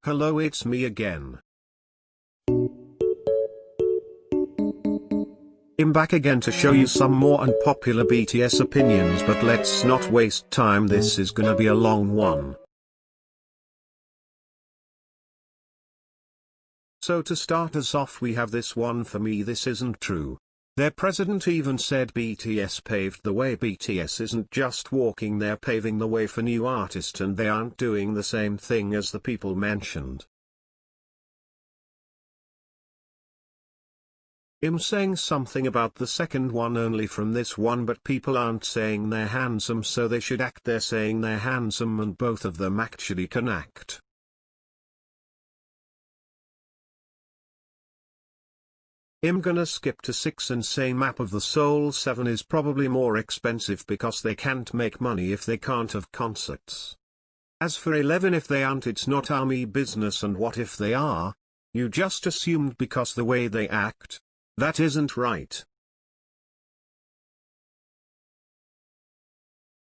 Hello, it's me again. I'm back again to show you some more unpopular BTS opinions, but let's not waste time, this is gonna be a long one. So to start us off, we have this one. For me this isn't true. Their president even said BTS paved the way. BTS isn't just walking, they're paving the way for new artists, and they aren't doing the same thing as the people mentioned. I'm saying something about the second one only from this one, but people aren't saying they're handsome, so they should act. They're saying they're handsome, and both of them actually can act. I'm gonna skip to 6 and say Map of the Soul 7 is probably more expensive because they can't make money if they can't have concerts. As for 11, if they aren't, it's not ARMY business, and what if they are? You just assumed because the way they act. That isn't right.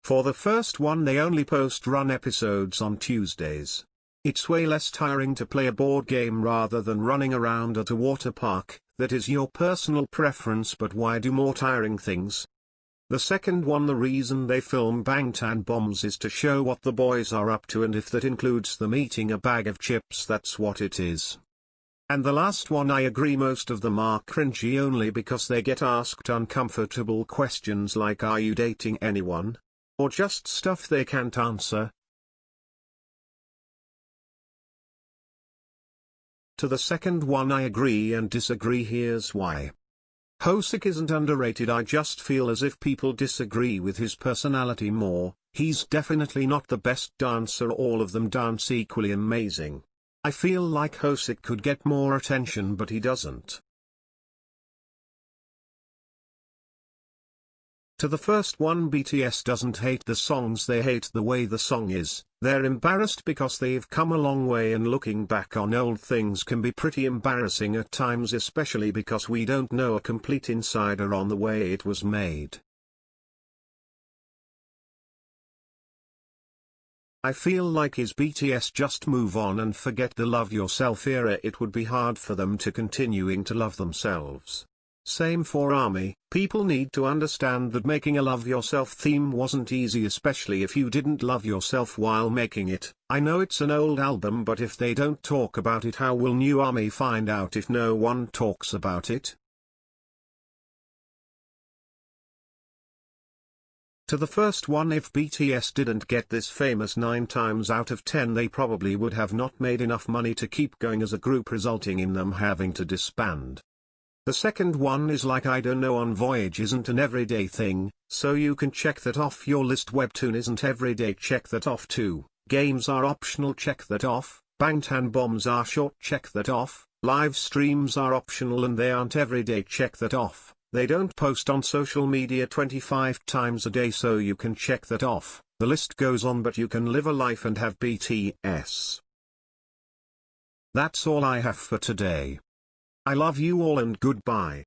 For the first one, they only post run episodes on Tuesdays. It's way less tiring to play a board game rather than running around at a water park. That is your personal preference, but why do more tiring things? The second one, the reason they film Bangtan Bombs is to show what the boys are up to, and if that includes them eating a bag of chips, that's what it is. And the last one, I agree, most of them are cringy only because they get asked uncomfortable questions like, are you dating anyone? Or just stuff they can't answer. To the second one, I agree and disagree. Here's why. Hosik isn't underrated. I just feel as if people disagree with his personality more. He's definitely not the best dancer. All of them dance equally amazing. I feel like Hosik could get more attention, but he doesn't. To the first one, BTS doesn't hate the songs, they hate the way the song is. They're embarrassed because they've come a long way, and looking back on old things can be pretty embarrassing at times, especially because we don't know a complete insider on the way it was made. I feel like is BTS just move on and forget the love yourself era. It would be hard for them to continuing to love themselves. Same for ARMY. People need to understand that making a love yourself theme wasn't easy, especially if you didn't love yourself while making it. I know it's an old album, but if they don't talk about it, how will new ARMY find out if no one talks about it? To the first one, if BTS didn't get this famous 9 times out of 10, they probably would have not made enough money to keep going as a group, resulting in them having to disband. The second one is like, I don't know, On Voyage isn't an everyday thing, so you can check that off your list. Webtoon isn't everyday, check that off too. Games are optional, check that off. Bangtan Bombs are short, check that off. Live streams are optional and they aren't everyday, check that off. They don't post on social media 25 times a day, so you can check that off. The list goes on, but you can live a life and have BTS. That's all I have for today. I love you all and goodbye.